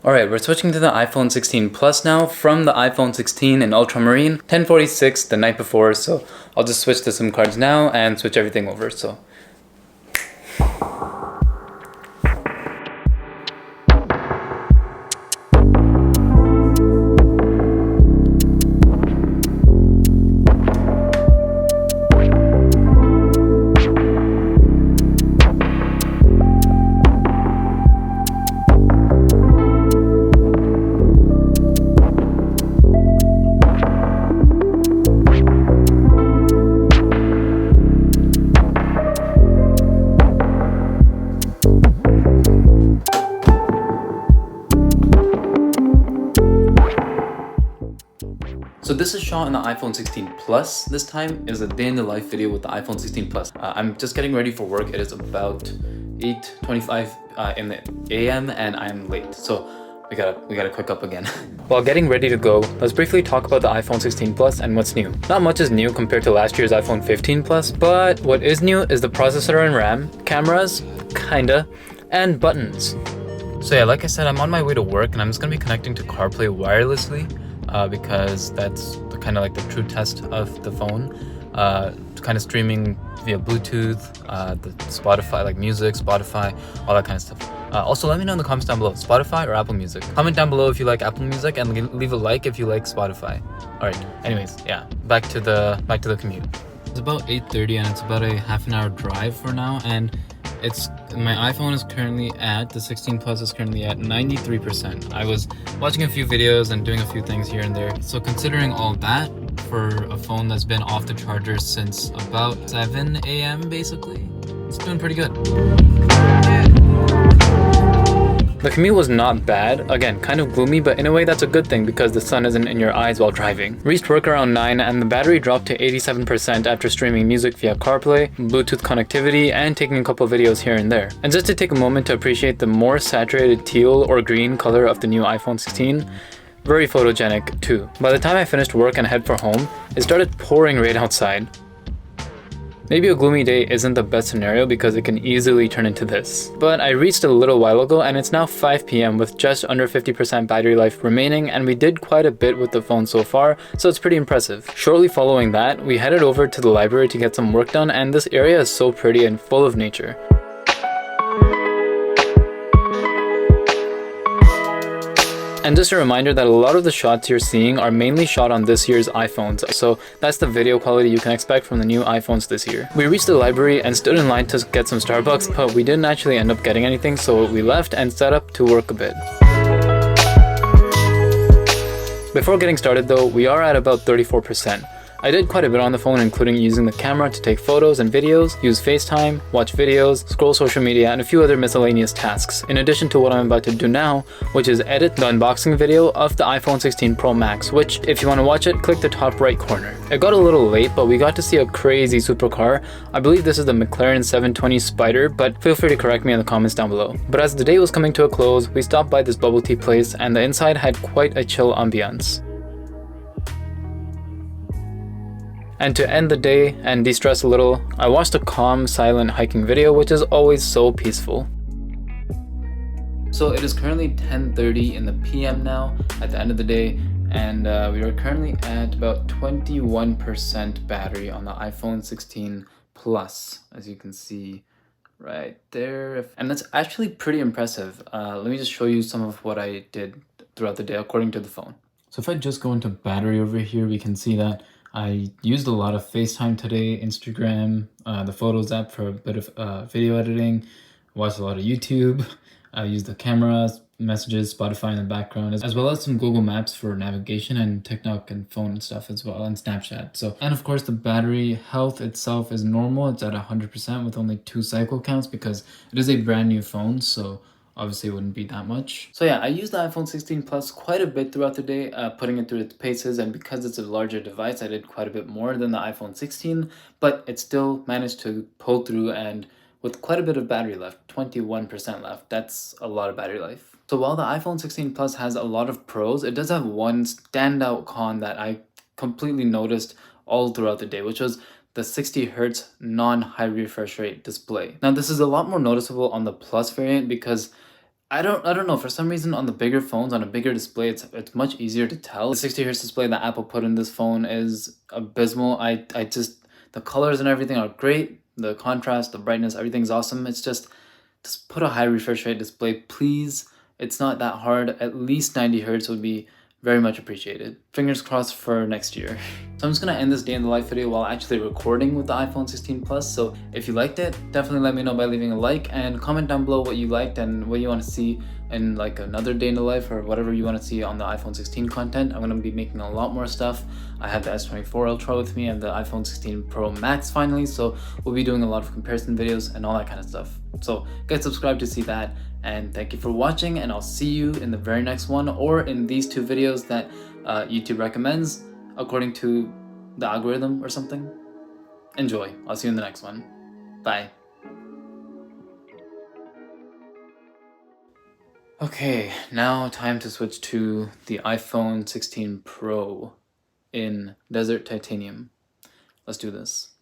Alright, we're switching to the iPhone 16 Plus now from the iPhone 16 in Ultramarine, 1046 the night before, so I'll just switch the SIM cards now and switch everything over, so. So this is shot on the iPhone 16 Plus. This time is a day in the life video with the iPhone 16 Plus. I'm just getting ready for work. It is about 8:25 in the AM and I'm late. So we gotta quick up again. While getting ready to go, let's briefly talk about the iPhone 16 Plus and what's new. Not much is new compared to last year's iPhone 15 Plus, but what is new is the processor and RAM, cameras, kinda, and buttons. So yeah, like I said, I'm on my way to work and I'm just gonna be connecting to CarPlay wirelessly. Because that's kind of like the true test of the phone. Kind of streaming via Bluetooth, the Spotify, like music, Spotify, all that kind of stuff. Also, let me know in the comments down below, Spotify or Apple Music. Comment down below if you like Apple Music and leave a like if you like Spotify. All right. Anyways, yeah, back to the commute. It's about 8:30 and it's about a half an hour drive for now, and my iPhone is currently at, the 16 Plus is currently at 93%. I was watching a few videos and doing a few things here and there. So considering all that, for a phone that's been off the charger since about 7 AM basically, it's doing pretty good. The commute was not bad. Again, kind of gloomy, but in a way that's a good thing because the sun isn't in your eyes while driving. Reached work around 9 and the battery dropped to 87% after streaming music via CarPlay, Bluetooth connectivity, and taking a couple videos here and there. And just to take a moment to appreciate the more saturated teal or green color of the new iPhone 16, very photogenic too. By the time I finished work and head for home, it started pouring rain outside. Maybe a gloomy day isn't the best scenario because it can easily turn into this. But I reached a little while ago and it's now 5 PM with just under 50% battery life remaining, and we did quite a bit with the phone so far, so it's pretty impressive. Shortly following that, we headed over to the library to get some work done, and this area is so pretty and full of nature. And just a reminder that a lot of the shots you're seeing are mainly shot on this year's iPhones, so that's the video quality you can expect from the new iPhones this year. We reached the library and stood in line to get some Starbucks, but we didn't actually end up getting anything, so we left and set up to work a bit. Before getting started though, we are at about 34%. I did quite a bit on the phone, including using the camera to take photos and videos, use FaceTime, watch videos, scroll social media, and a few other miscellaneous tasks, in addition to what I'm about to do now, which is edit the unboxing video of the iPhone 16 Pro Max, which, if you want to watch it, click the top right corner. It got a little late, but we got to see a crazy supercar. I believe this is the McLaren 720 Spider, but feel free to correct me in the comments down below. But as the day was coming to a close, we stopped by this bubble tea place, and the inside had quite a chill ambiance. And to end the day and de-stress a little, I watched a calm, silent hiking video, which is always so peaceful. So it is currently 10:30 in the PM now, at the end of the day, and we are currently at about 21% battery on the iPhone 16 Plus, as you can see right there. And that's actually pretty impressive. Let me just show you some of what I did throughout the day according to the phone. So if I just go into battery over here, we can see that I used a lot of FaceTime today, Instagram, the Photos app for a bit of video editing, watched a lot of YouTube, I used the cameras, messages, Spotify in the background, as well as some Google Maps for navigation and TikTok and phone stuff as well, and Snapchat. So, and of course the battery health itself is normal. It's at 100% with only 2 cycle counts because it is a brand new phone, so obviously it wouldn't be that much. So yeah, I used the iPhone 16 Plus quite a bit throughout the day, putting it through its paces, and because it's a larger device, I did quite a bit more than the iPhone 16, but it still managed to pull through, and with quite a bit of battery left, 21% left. That's a lot of battery life. So while the iPhone 16 Plus has a lot of pros, it does have one standout con that I completely noticed all throughout the day, which was the 60 Hz non-high refresh rate display. Now this is a lot more noticeable on the Plus variant because I don't know, for some reason on the bigger phones, on a bigger display, it's much easier to tell. The 60 hertz display that Apple put in this phone is abysmal. I just, the colors and everything are great. The contrast, the brightness, everything's awesome. It's just put a high refresh rate display, please. It's not that hard. At least 90 hertz would be very much appreciated. Fingers crossed for next year. So I'm just gonna end this day in the life video while actually recording with the iPhone 16 Plus. So if you liked it, definitely let me know by leaving a like and comment down below what you liked and what you want to see in like another day in the life or whatever you want to see on the iPhone 16 content. I'm gonna be making a lot more stuff. I have the S24 Ultra with me and the iPhone 16 Pro Max finally, so we'll be doing a lot of comparison videos and all that kind of stuff. So get subscribed to see that, and thank you for watching, and I'll see you in the very next one or in these two videos that YouTube recommends according to the algorithm or something. Enjoy. I'll see you in the next one. Bye. Okay, now time to switch to the iPhone 16 Pro in Desert Titanium. Let's do this.